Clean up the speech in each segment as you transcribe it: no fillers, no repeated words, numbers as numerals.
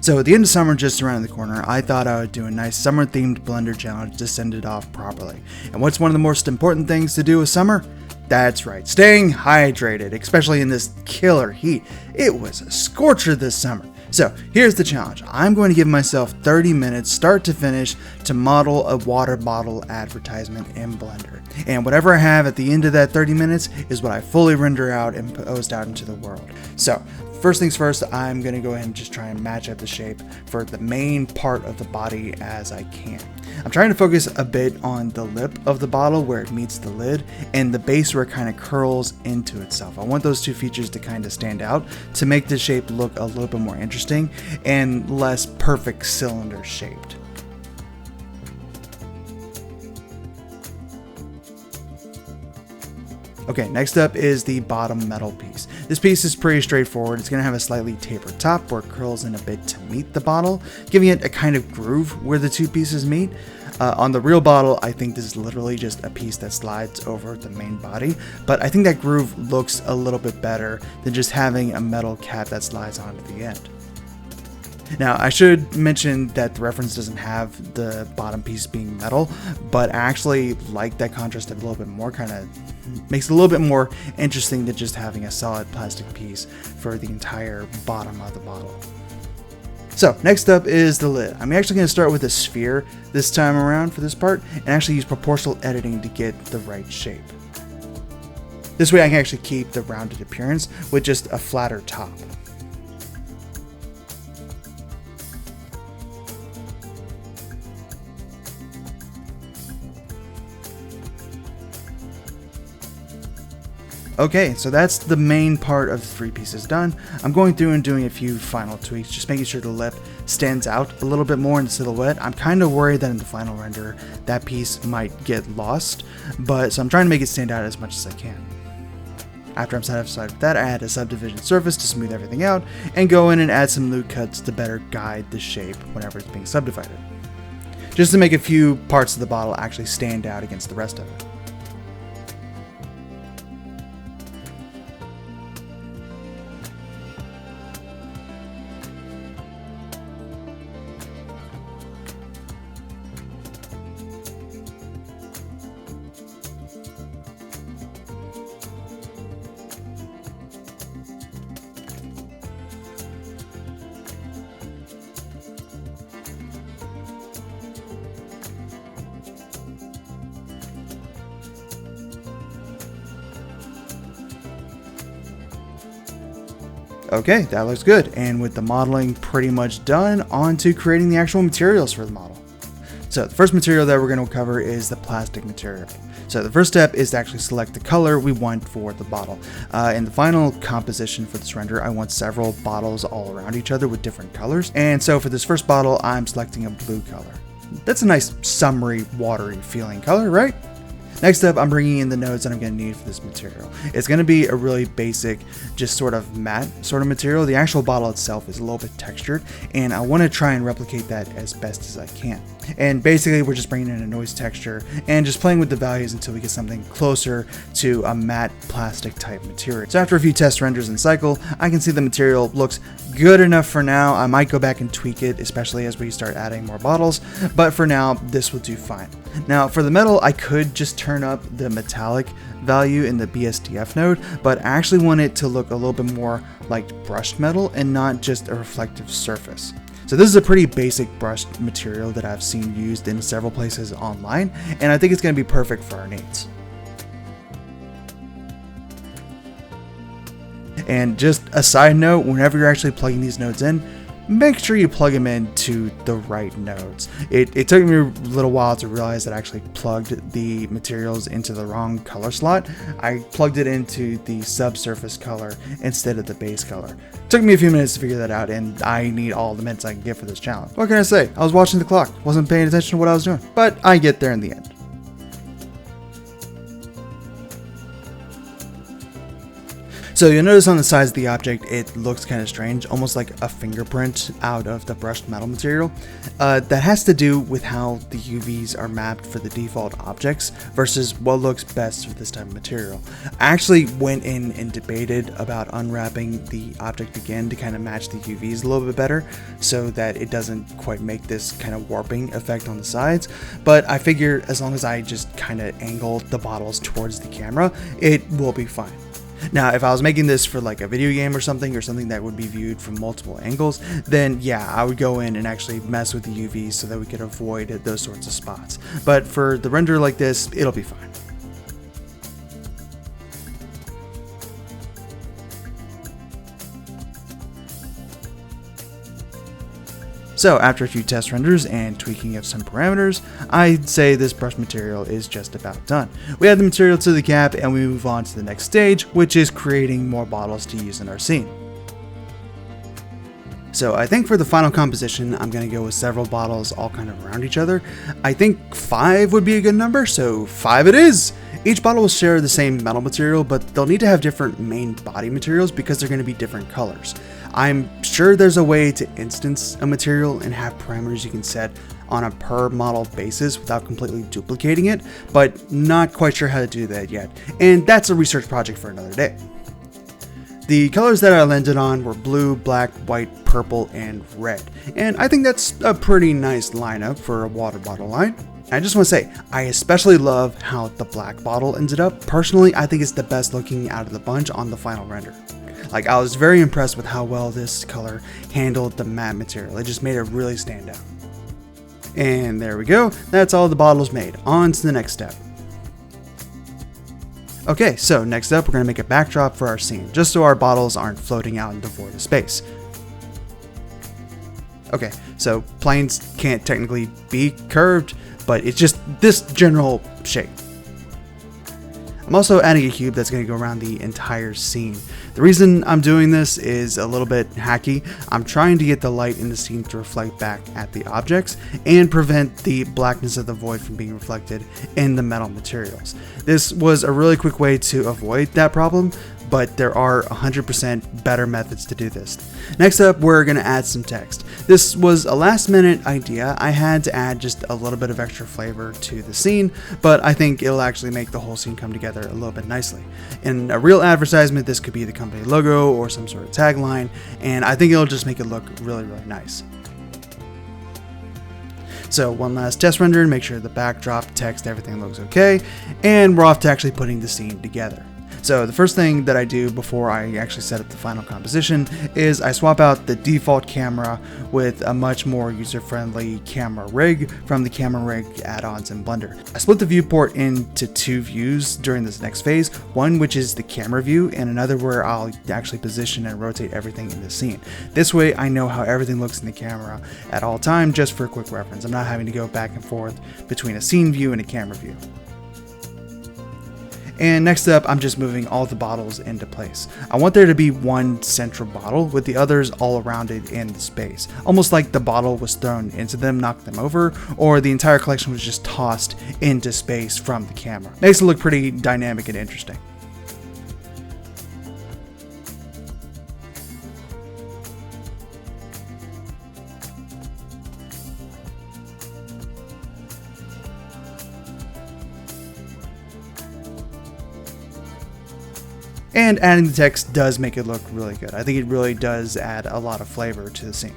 So at the end of summer just around the corner, I thought I would do a nice summer themed blender challenge to send it off properly. And what's one of the most important things to do with summer? That's right, staying hydrated, especially in this killer heat. It was a scorcher this summer. So here's the challenge. I'm going to give myself 30 minutes start to finish to model a water bottle advertisement in Blender. And whatever I have at the end of that 30 minutes is what I fully render out and post out into the world. So first things first, I'm going to go ahead and just try and match up the shape for the main part of the body as I can. I'm trying to focus a bit on the lip of the bottle where it meets the lid and the base where it kind of curls into itself. I want those two features to kind of stand out to make the shape look a little bit more interesting and less perfect cylinder shaped. Okay, next up is the bottom metal piece. This piece is pretty straightforward. It's going to have a slightly tapered top where it curls in a bit to meet the bottle, giving it a kind of groove where the two pieces meet. On the real bottle, I think this is literally just a piece that slides over the main body, but I think that groove looks a little bit better than just having a metal cap that slides onto the end. Now, I should mention that the reference doesn't have the bottom piece being metal, but I actually like that contrast a little bit more, kind of makes it a little bit more interesting than just having a solid plastic piece for the entire bottom of the bottle. So next up is the lid. I'm actually going to start with a sphere this time around for this part and actually use proportional editing to get the right shape. This way I can actually keep the rounded appearance with just a flatter top. Okay, so that's the main part of the three pieces done. I'm going through and doing a few final tweaks, just making sure the lip stands out a little bit more in the silhouette. I'm kind of worried that in the final render, that piece might get lost, so I'm trying to make it stand out as much as I can. After I'm satisfied with that, I add a subdivision surface to smooth everything out, and go in and add some loop cuts to better guide the shape whenever it's being subdivided, just to make a few parts of the bottle actually stand out against the rest of it. Okay, that looks good, and with the modeling pretty much done, on to creating the actual materials for the model. So the first material that we're going to cover is the plastic material. So the first step is to actually select the color we want for the bottle. In the final composition for this render, I want several bottles all around each other with different colors, and so for this first bottle, I'm selecting a blue color. That's a nice summery, watery feeling color, right? Next up, I'm bringing in the nodes that I'm going to need for this material. It's going to be a really basic, just sort of matte sort of material. The actual bottle itself is a little bit textured, and I want to try and replicate that as best as I can. And basically, we're just bringing in a noise texture and just playing with the values until we get something closer to a matte plastic type material. So after a few test renders and cycle, I can see the material looks good enough for now. I might go back and tweak it, especially as we start adding more bottles, but for now, this will do fine. Now, for the metal, I could just turn up the metallic value in the BSDF node, but I actually want it to look a little bit more like brushed metal and not just a reflective surface. So this is a pretty basic brushed material that I've seen used in several places online, and I think it's going to be perfect for our needs. And just a side note, whenever you're actually plugging these nodes in, make sure you plug them into the right nodes. It took me a little while to realize that I actually plugged the materials into the wrong color slot. I plugged it into the subsurface color instead of the base color. It took me a few minutes to figure that out, and I need all the minutes I can get for this challenge. What can I say? I was watching the clock, wasn't paying attention to what I was doing, but I get there in the end. So you'll notice on the sides of the object, it looks kind of strange, almost like a fingerprint out of the brushed metal material. That has to do with how the UVs are mapped for the default objects versus what looks best for this type of material. I actually went in and debated about unwrapping the object again to kind of match the UVs a little bit better so that it doesn't quite make this kind of warping effect on the sides, but I figure as long as I just kind of angle the bottles towards the camera, it will be fine. Now, if I was making this for like a video game or something that would be viewed from multiple angles, then yeah, I would go in and actually mess with the UVs so that we could avoid those sorts of spots. But for the render like this, it'll be fine. So after a few test renders and tweaking of some parameters, I'd say this brush material is just about done. We add the material to the cap and we move on to the next stage, which is creating more bottles to use in our scene. So I think for the final composition, I'm going to go with several bottles all kind of around each other. I think 5 would be a good number, so 5 it is! Each bottle will share the same metal material, but they'll need to have different main body materials because they're going to be different colors. I'm sure there's a way to instance a material and have parameters you can set on a per model basis without completely duplicating it, but not quite sure how to do that yet, and that's a research project for another day. The colors that I landed on were blue, black, white, purple, and red, and I think that's a pretty nice lineup for a water bottle line. I just want to say, I especially love how the black bottle ended up. Personally, I think it's the best looking out of the bunch on the final render. Like, I was very impressed with how well this color handled the matte material. It just made it really stand out. And there we go, that's all the bottles made. On to the next step. Okay, so next up we're going to make a backdrop for our scene, just so our bottles aren't floating out in the void of space. Okay, so planes can't technically be curved, but it's just this general shape. I'm also adding a cube that's going to go around the entire scene. The reason I'm doing this is a little bit hacky. I'm trying to get the light in the scene to reflect back at the objects and prevent the blackness of the void from being reflected in the metal materials. This was a really quick way to avoid that problem, but there are 100% better methods to do this. Next up, we're going to add some text. This was a last minute idea. I had to add just a little bit of extra flavor to the scene, but I think it'll actually make the whole scene come together a little bit nicely. In a real advertisement, this could be the company logo or some sort of tagline, and I think it'll just make it look really, really nice. So one last test render to make sure the backdrop, text, everything looks okay, and we're off to actually putting the scene together. So the first thing that I do before I actually set up the final composition is I swap out the default camera with a much more user-friendly camera rig from the camera rig add-ons in Blender. I split the viewport into 2 views during this next phase, one which is the camera view and another where I'll actually position and rotate everything in the scene. This way I know how everything looks in the camera at all time, just for a quick reference. I'm not having to go back and forth between a scene view and a camera view. And next up, I'm just moving all the bottles into place. I want there to be one central bottle with the others all around it in the space. Almost like the bottle was thrown into them, knocked them over, or the entire collection was just tossed into space from the camera. Makes it look pretty dynamic and interesting. And adding the text does make it look really good. I think it really does add a lot of flavor to the scene.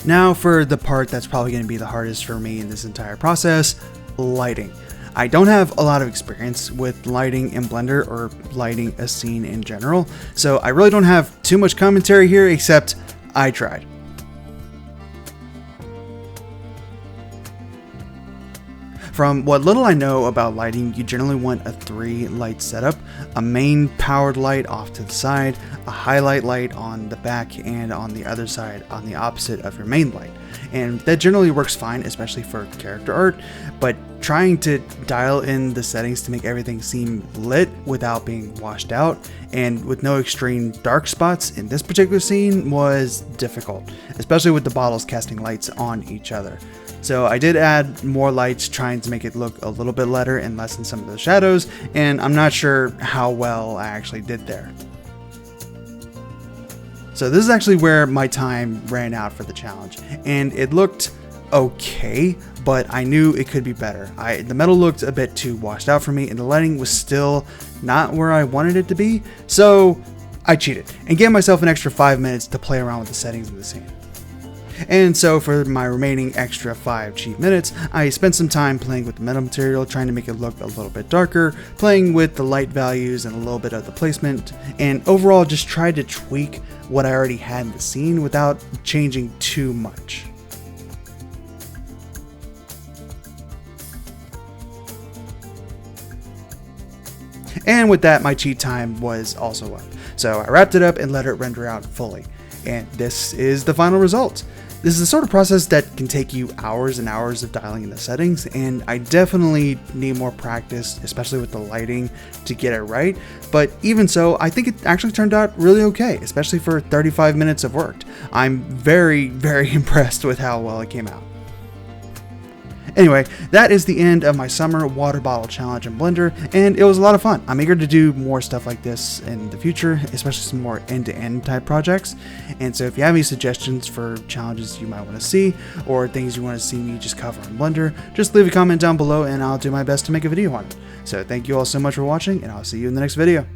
Now for the part that's probably going to be the hardest for me in this entire process, lighting. I don't have a lot of experience with lighting in Blender or lighting a scene in general, so I really don't have too much commentary here except I tried. From what little I know about lighting, you generally want a 3-light setup, a main powered light off to the side, a highlight light on the back and on the other side on the opposite of your main light. and that generally works fine, especially for character art, but trying to dial in the settings to make everything seem lit without being washed out and with no extreme dark spots in this particular scene was difficult, especially with the bottles casting lights on each other. So I did add more lights, trying to make it look a little bit lighter and lessen some of the shadows, and I'm not sure how well I actually did there. So this is actually where my time ran out for the challenge, and it looked okay, but I knew it could be better. The metal looked a bit too washed out for me, and the lighting was still not where I wanted it to be, so I cheated and gave myself an extra 5 minutes to play around with the settings of the scene. And so for my remaining extra 5 cheat minutes, I spent some time playing with the metal material, trying to make it look a little bit darker, playing with the light values and a little bit of the placement, and overall just tried to tweak what I already had in the scene without changing too much. And with that, my cheat time was also up. So I wrapped it up and let it render out fully. And this is the final result. This is the sort of process that can take you hours and hours of dialing in the settings, and I definitely need more practice, especially with the lighting, to get it right. But even so, I think it actually turned out really okay, especially for 35 minutes of work. I'm very, very impressed with how well it came out. Anyway, that is the end of my summer water bottle challenge in Blender, and it was a lot of fun. I'm eager to do more stuff like this in the future, especially some more end-to-end type projects. And so if you have any suggestions for challenges you might want to see, or things you want to see me just cover in Blender, just leave a comment down below and I'll do my best to make a video on it. So thank you all so much for watching, and I'll see you in the next video.